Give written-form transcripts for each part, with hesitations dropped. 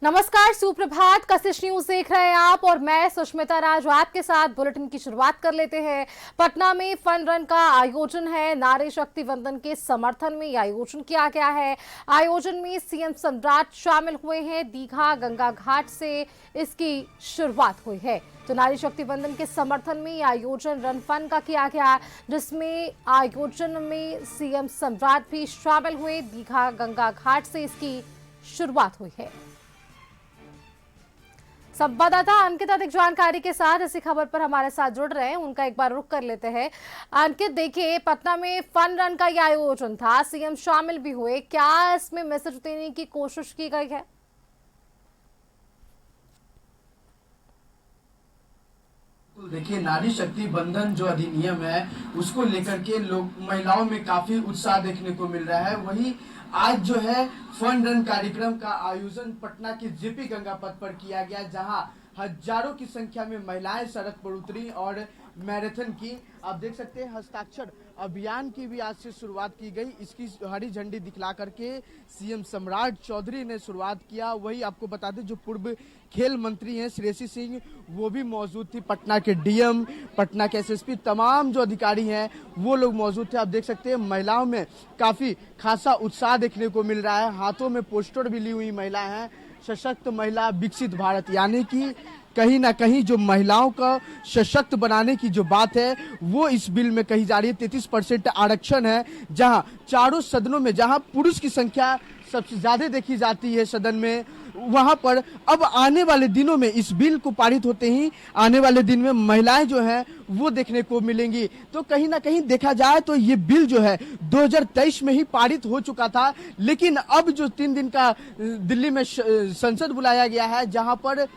नमस्कार, सुप्रभात। कशिश न्यूज देख रहे हैं आप और मैं सुष्मिता राज आपके साथ बुलेटिन की शुरुआत कर लेते हैं। पटना में फन रन का आयोजन है। नारी शक्ति वंदन के समर्थन में यह आयोजन किया गया है। आयोजन में सीएम सम्राट शामिल हुए हैं। दीघा गंगा घाट से इसकी शुरुआत हुई है। तो नारी शक्ति वंदन के समर्थन में यह आयोजन रन फन का किया गया, जिसमें आयोजन में सीएम सम्राट भी शामिल हुए। दीघा गंगा घाट से इसकी शुरुआत हुई है। संवाददाता अंकित अधिक जानकारी के साथ इसी खबर पर हमारे साथ जुड़ रहे हैं, उनका एक बार रुख कर लेते हैं। अंकित, देखिए, पटना में फन रन का यह आयोजन था, सीएम शामिल भी हुए, क्या इसमें मैसेज देने की कोशिश की गई है? देखिए, नारी शक्ति बंधन जो अधिनियम है उसको लेकर के लोग महिलाओं में काफी उत्साह देखने को मिल रहा है। वही आज जो है फन रन कार्यक्रम का आयोजन पटना के जेपी गंगा पथ पर किया गया, जहां हजारों की संख्या में महिलाएं सड़क पर उतरी और मैराथन की। आप देख सकते हैं हस्ताक्षर अभियान की भी आज से शुरुआत की गई। इसकी हरी झंडी दिखला करके सीएम सम्राट चौधरी ने शुरुआत किया। वही आपको बता दें, जो पूर्व खेल मंत्री हैं श्रेयसी सिंह, वो भी मौजूद थी। पटना के डीएम, पटना के एसएसपी, तमाम जो अधिकारी हैं वो लोग मौजूद थे। आप देख सकते हैं महिलाओं में काफी खासा उत्साह देखने को मिल रहा है। हाथों में पोस्टर भी ली हुई महिलाएं हैं। सशक्त महिला विकसित भारत, यानी कि कहीं ना कहीं जो महिलाओं का सशक्त बनाने की जो बात है वो इस बिल में कही जा रही है। 33% आरक्षण है, जहां चारों सदनों में जहां पुरुष की संख्या सबसे ज्यादा देखी जाती है सदन में, वहां पर अब आने वाले दिनों में इस बिल को पारित होते ही आने वाले दिन में महिलाएं जो हैं वो देखने को मिलेंगी। तो कहीं ना कहीं देखा जाए तो ये बिल जो है 2023 में ही पारित हो चुका था, लेकिन अब जो 3 दिन का दिल्ली में संसद बुलाया गया है, जहां पर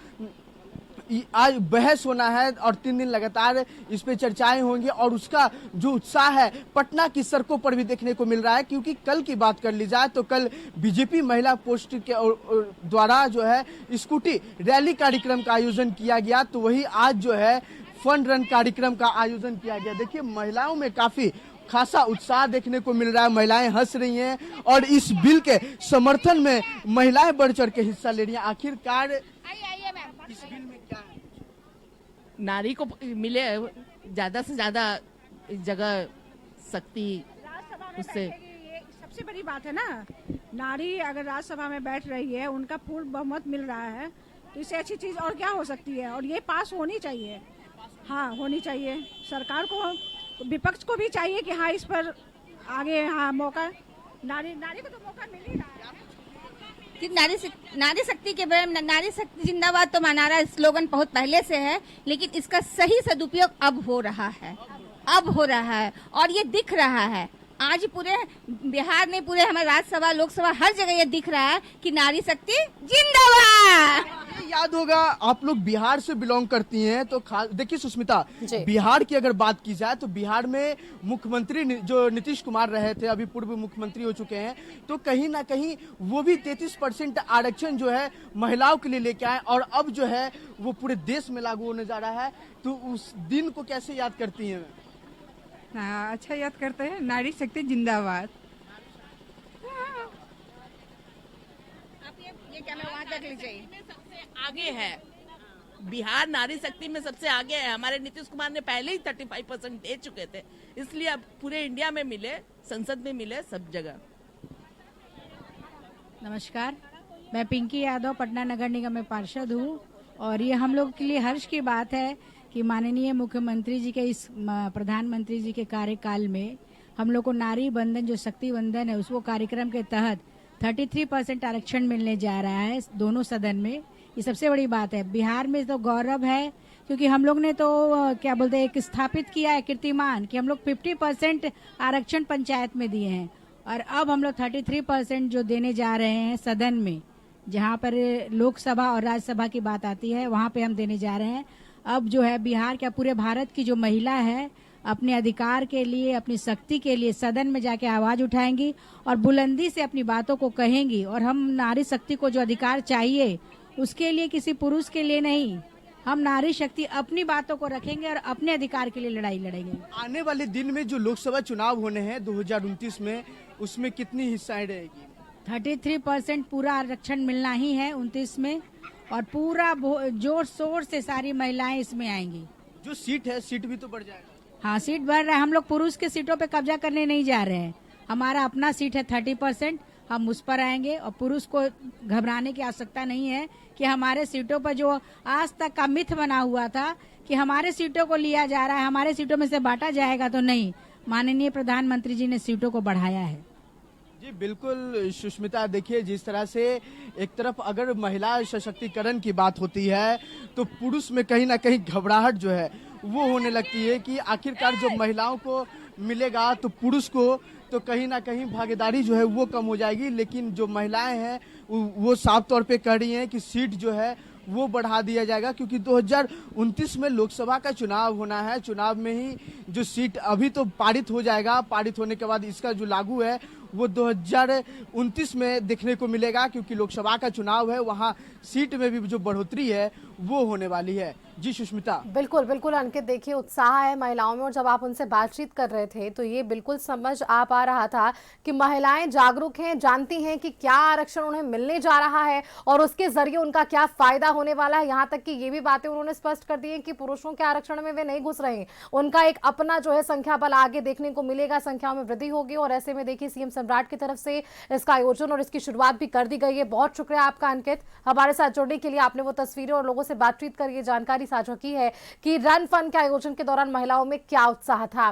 आज बहस होना है और 3 दिन लगातार इस पे चर्चाएं होंगी और उसका जो उत्साह है पटना की सड़कों पर भी देखने को मिल रहा है। क्योंकि कल की बात कर ली जाए तो कल बीजेपी महिला पोस्ट के द्वारा जो है स्कूटी रैली कार्यक्रम का आयोजन किया गया, तो वही आज जो है फन रन कार्यक्रम का आयोजन किया गया। देखिए, महिलाओं में काफी खासा उत्साह देखने को मिल रहा है। महिलाएं हंस रही हैं और इस बिल के समर्थन में महिलाएं बढ़ चढ़ के हिस्सा ले रही हैं। आखिरकार इस बिल में क्या है? नारी को मिले ज्यादा से ज्यादा जगह शक्ति, उससे सबसे बड़ी बात है ना। नारी अगर राज्यसभा में बैठ रही है, उनका पूर्ण बहुमत मिल रहा है, तो इससे अच्छी चीज और क्या हो सकती है। और ये पास होनी चाहिए, हाँ होनी चाहिए। सरकार को, विपक्ष को भी चाहिए कि हाँ इस पर आगे, हाँ मौका, नारी को तो मौका मिल ही रहा है। नारी शक्ति के बारे में, नारी शक्ति जिंदाबाद तो नारा स्लोगन बहुत पहले से है, लेकिन इसका सही सदुपयोग अब हो रहा है और ये दिख रहा है। आज पूरे बिहार में, पूरे हमारे राज्यसभा, लोकसभा, हर जगह ये दिख रहा है कि नारी शक्ति जिंदाबाद। याद होगा, आप लोग बिहार से बिलोंग करती हैं, तो देखिए सुष्मिता, बिहार की अगर बात की जाए तो बिहार में मुख्यमंत्री जो नीतीश कुमार रहे थे, अभी पूर्व मुख्यमंत्री हो चुके हैं, तो कहीं ना कहीं वो भी 33% आरक्षण जो है महिलाओं के लिए लेके आए और अब जो है वो पूरे देश में लागू होने जा रहा है। तो उस दिन को कैसे याद करती हैं? अच्छा याद करते हैं। नारी शक्ति जिंदाबाद। ये क्या मैं वहाँ तक ले जाइए, सबसे आगे है बिहार, नारी शक्ति में सबसे आगे है। हमारे नीतीश कुमार ने पहले ही 35% दे चुके थे, इसलिए अब पूरे इंडिया में मिले, संसद में मिले, सब जगह। नमस्कार, मैं पिंकी यादव पटना नगर निगम में पार्षद हूँ और ये हम लोग के लिए हर्ष की बात है कि माननीय मुख्यमंत्री जी के, इस प्रधानमंत्री जी के कार्यकाल में हम लोग को नारी बंधन, जो शक्ति बंधन है, उसको कार्यक्रम के तहत 33% आरक्षण मिलने जा रहा है दोनों सदन में। ये सबसे बड़ी बात है। बिहार में तो गौरव है, क्योंकि हम लोग ने तो क्या बोलते हैं, एक स्थापित किया है कीर्तिमान कि हम लोग 50% आरक्षण पंचायत में दिए हैं और अब हम लोग 33% जो देने जा रहे हैं सदन में, जहाँ पर लोकसभा और राज्यसभा की बात आती है, वहाँ पे हम देने जा रहे हैं। अब जो है बिहार, क्या पूरे भारत की जो महिला है, अपने अधिकार के लिए, अपनी शक्ति के लिए सदन में जाके आवाज उठाएंगी और बुलंदी से अपनी बातों को कहेंगी। और हम नारी शक्ति को जो अधिकार चाहिए उसके लिए किसी पुरुष के लिए नहीं, हम नारी शक्ति अपनी बातों को रखेंगे और अपने अधिकार के लिए लड़ाई लड़ेंगे। आने वाले दिन में जो लोकसभा चुनाव होने हैं 2029 में, उसमें कितनी हिस्साएं रहेगी? 33% पूरा आरक्षण मिलना ही है 29 में, और पूरा जोर शोर से सारी महिलाएं इसमें आएंगी। जो सीट है, सीट भी तो बढ़ जाएगा। हाँ, सीट बढ़ रहा है। हम लोग पुरुष के सीटों पे कब्जा करने नहीं जा रहे हैं। हमारा अपना सीट है 30%, हम उस पर आएंगे, और पुरुष को घबराने की आवश्यकता नहीं है कि हमारे सीटों पर जो आज तक का मिथ बना हुआ था कि हमारे सीटों को लिया जा रहा है, हमारे सीटों में से बांटा जाएगा, तो नहीं, माननीय प्रधानमंत्री जी ने सीटों को बढ़ाया है। जी बिल्कुल सुष्मिता, देखिए जिस तरह से एक तरफ अगर महिला सशक्तिकरण की बात होती है तो पुरुष में कहीं ना कहीं घबराहट जो है वो होने लगती है कि आखिरकार जब महिलाओं को मिलेगा तो पुरुष को तो कहीं ना कहीं भागीदारी जो है वो कम हो जाएगी। लेकिन जो महिलाएं हैं वो साफ तौर पे कह रही हैं कि सीट जो है वो बढ़ा दिया जाएगा, क्योंकि 2029 में लोकसभा का चुनाव होना है। चुनाव में ही जो सीट अभी तो पारित हो जाएगा, पारित होने के बाद इसका जो लागू है वो 2029 में देखने को मिलेगा, क्योंकि लोकसभा का चुनाव है, वहां सीट में भी जो बढ़ोतरी है वो होने वाली है। जी सुष्मिता। बिल्कुल बिल्कुल अंकित, देखिए उत्साह है महिलाओं में, और जब आप उनसे बातचीत कर रहे थे तो ये बिल्कुल समझ आ पा रहा था कि महिलाएं जागरूक हैं, जानती हैं कि क्या आरक्षण उन्हें मिलने जा रहा है और उसके जरिए उनका क्या फायदा होने वाला है। यहाँ तक कि ये भी बातें उन्होंने स्पष्ट कर दी है कि पुरुषों के आरक्षण में वे नहीं घुस रहे हैं, उनका एक अपना जो है संख्या बल आगे देखने को मिलेगा, संख्या में वृद्धि होगी। और ऐसे में देखिए सीएम सम्राट की तरफ से इसका आयोजन और इसकी शुरुआत भी कर दी गई है। बहुत शुक्रिया आपका अंकित, हमारे साथ जुड़ने के लिए। आपने वो तस्वीरें और लोगों से बातचीत कर ये जानकारी साझा की है कि रन फन के आयोजन के दौरान महिलाओं में क्या उत्साह था।